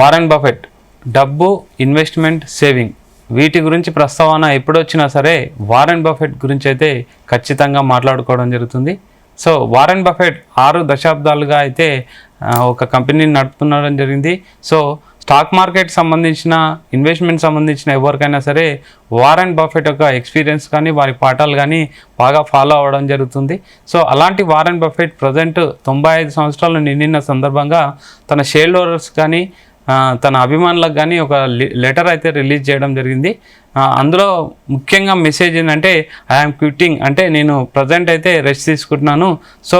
Warren Buffett డబ్బు, investment, saving వీటి గురించి ప్రస్తావన ఎప్పుడొచ్చినా సరే వారెన్ బఫెట్ గురించి అయితే ఖచ్చితంగా మాట్లాడుకోవడం జరుగుతుంది. సో వారెన్ బఫెట్ 6 దశాబ్దాలుగా అయితే ఒక కంపెనీని నడుపుతుండడం జరిగింది. సో స్టాక్ మార్కెట్ సంబంధించిన ఇన్వెస్ట్మెంట్ సంబంధించిన ఎవరికైనా సరే వారెన్ బఫెట్ యొక్క ఎక్స్పీరియన్స్ కానీ వారి పాఠాలు కానీ బాగా ఫాలో అవ్వడం జరుగుతుంది. సో అలాంటి వారెన్ బఫెట్ ప్రజెంట్ 95 సంవత్సరాలు నిండిన సందర్భంగా తన షేర్ హోల్డర్స్ కానీ తన అభిమానులకు కానీ ఒక లెటర్ అయితే రిలీజ్ చేయడం జరిగింది. అందులో ముఖ్యంగా మెసేజ్ ఏంటంటే ఐఎమ్ క్విట్టింగ్, అంటే నేను ప్రజెంట్ అయితే రెస్ట్ తీసుకుంటున్నాను. సో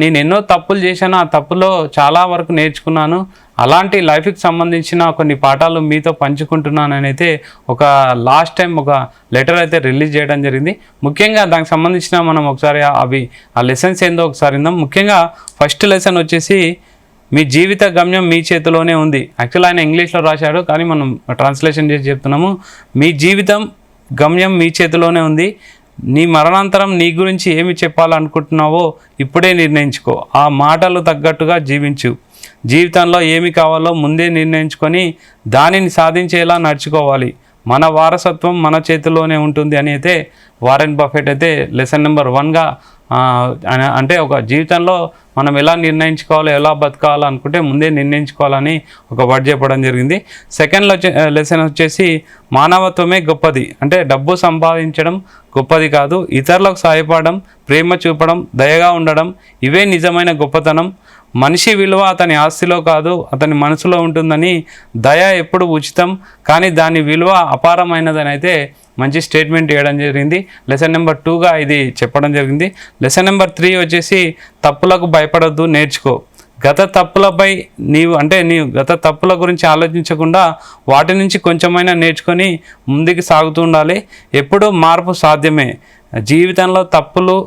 నేను ఎన్నో తప్పులు చేశాను, ఆ తప్పులో చాలా వరకు నేర్చుకున్నాను. అలాంటి లైఫ్కి సంబంధించిన కొన్ని పాఠాలు మీతో పంచుకుంటున్నానని అయితే ఒక లాస్ట్ టైం ఒక లెటర్ అయితే రిలీజ్ చేయడం జరిగింది. ముఖ్యంగా దానికి సంబంధించిన మనం ఒకసారి ఆ లెసన్స్ ఏందో ఒకసారి విందాం. ముఖ్యంగా ఫస్ట్ లెసన్ వచ్చేసి మీ జీవిత గమ్యం మీ చేతిలోనే ఉంది. యాక్చువల్ ఆయన ఇంగ్లీష్లో రాశాడు, కానీ మనం ట్రాన్స్లేషన్ చేసి చెప్తున్నాము. మీ జీవితం గమ్యం మీ చేతిలోనే ఉంది. నీ మరణాంతరం నీ గురించి ఏమి చెప్పాలనుకుంటున్నావో ఇప్పుడే నిర్ణయించుకో. ఆ మాటలు తగ్గట్టుగా జీవించు. జీవితంలో ఏమి కావాలో ముందే నిర్ణయించుకొని దానిని సాధించేలా నడుచుకోవాలి. మన వారసత్వం మన చేతిలోనే ఉంటుంది అని అయితే వారెన్ బఫెట్ అయితే లెసన్ నెంబర్ 1గా అంటే ఒక జీవితంలో మనం ఎలా నిర్ణయించుకోవాలో, ఎలా బతకాలో అనుకుంటే ముందే నిర్ణయించుకోవాలని ఒక వర్డ్ చెప్పడం జరిగింది. సెకండ్ లెసన్ వచ్చేసి మానవత్వమే గొప్పది, అంటే డబ్బు సంపాదించడం గొప్పది కాదు, ఇతరులకు సహాయపడడం, ప్రేమ చూపడం, దయగా ఉండడం ఇవే నిజమైన గొప్పతనం. మనిషి విలువ అతని ఆస్తిలో కాదు అతని మనసులో ఉంటుందని, దయ ఎప్పుడు ఉచితం కానీ దాని విలువ అపారమైనదని అయితే మంచి స్టేట్మెంట్ ఇవ్వడం జరిగింది. లెసన్ నెంబర్ 2గా ఇది చెప్పడం జరిగింది. లెసన్ నెంబర్ 3 వచ్చేసి తప్పులకు భయపడొద్దు, నేర్చుకో. గత తప్పులపై నీవు గత తప్పుల గురించి ఆలోచించకుండా వాటి నుంచి కొంచెమైనా నేర్చుకొని ముందుకు సాగుతూ ఉండాలి. ఎప్పుడూ మార్పు సాధ్యమే. జీవితంలో తప్పులు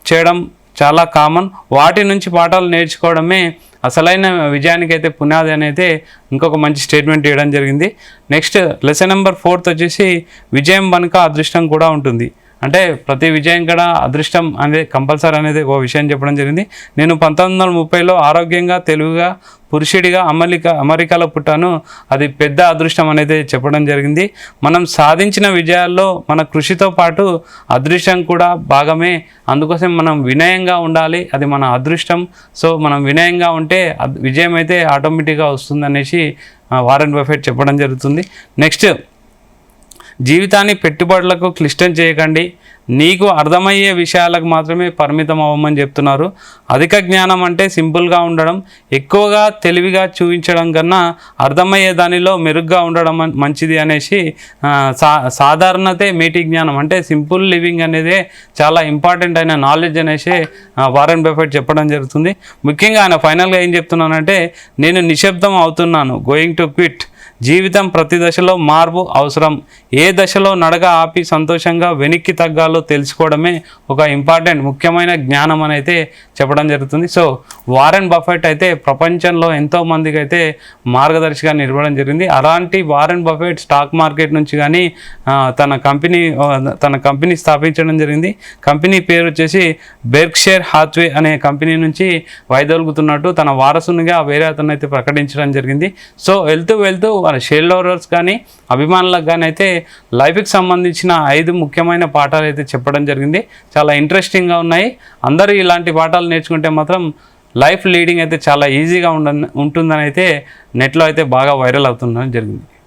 చేయడం చాలా కామన్. వాటి నుంచి పాఠాలు నేర్చుకోవడమే అసలైన విజయానికి అయితే పునాది అని అయితే ఇంకొక మంచి స్టేట్మెంట్ ఇవ్వడం జరిగింది. నెక్స్ట్ లెసన్ నెంబర్ 4 వచ్చేసి విజయం వెనుక అదృష్టం కూడా ఉంటుంది. అంటే ప్రతి విజయం కూడా అదృష్టం అనేది కంపల్సరీ అనేది ఒక విషయం చెప్పడం జరిగింది. నేను 1930లో ఆరోగ్యంగా తెలివిగా పురుషుడిగా అమెరికాలో పుట్టాను. అది పెద్ద అదృష్టం అనేది చెప్పడం జరిగింది. మనం సాధించిన విజయాల్లో మన కృషితో పాటు అదృష్టం కూడా భాగమే. అందుకోసం మనం వినయంగా ఉండాలి, అది మన అదృష్టం. సో మనం వినయంగా ఉంటే విజయం అయితే ఆటోమేటిక్గా వస్తుందనేసి వారెన్ బఫెట్ చెప్పడం జరుగుతుంది. నెక్స్ట్ జీవితాన్ని పెట్టుబడులకు క్లిష్టం చేయకండి, నీకు అర్థమయ్యే విషయాలకు మాత్రమే పరిమితం అవ్వమని చెప్తున్నారు. అధిక జ్ఞానం అంటే సింపుల్గా ఉండడం, ఎక్కువగా తెలివిగా చూపించడం కన్నా అర్థమయ్యే దానిలో మెరుగ్గా ఉండడం మంచిది అనేసి సాధారణతే మేటి జ్ఞానం, అంటే సింపుల్ లివింగ్ అనేదే చాలా ఇంపార్టెంట్ అయిన నాలెడ్జ్ అనేసి వారెన్ బఫెట్ చెప్పడం జరుగుతుంది. ముఖ్యంగా ఆయన ఫైనల్గా ఏం చెప్తున్నానంటే నేను నిశ్శబ్దం అవుతున్నాను, గోయింగ్ టు క్విట్. జీవితం ప్రతి దశలో మార్పు అవసరం. ఏ దశలో నడక ఆపి సంతోషంగా వెనక్కి తగ్గాలో తెలుసుకోవడమే ఒక ముఖ్యమైన జ్ఞానం అని అయితే చెప్పడం జరుగుతుంది. సో వారెన్ బఫెట్ అయితే ప్రపంచంలో ఎంతోమందికి అయితే మార్గదర్శిగా నిలవడం జరిగింది. అలాంటి వారెన్ బఫెట్ స్టాక్ మార్కెట్ నుంచి కానీ తన కంపెనీ స్థాపించడం జరిగింది. కంపెనీ పేరు వచ్చేసి బెర్క్షైర్ హాత్వే అనే కంపెనీ నుంచి వైదొలుగుతున్నట్టు తన వారసునిగా వేరే అతను అయితే ప్రకటించడం జరిగింది. సో వెళ్తూ వాళ్ళ షేర్ హోల్డర్స్ కానీ అభిమానులకు కానీ అయితే లైఫ్కి సంబంధించిన 5 ముఖ్యమైన పాఠాలు అయితే చెప్పడం జరిగింది. చాలా ఇంట్రెస్టింగ్గా ఉన్నాయి. అందరూ ఇలాంటి పాఠాలు నేర్చుకుంటే మాత్రం లైఫ్ లీడింగ్ అయితే చాలా ఈజీగా ఉంటుందని అయితే నెట్లో అయితే బాగా వైరల్ అవుతుందని జరిగింది.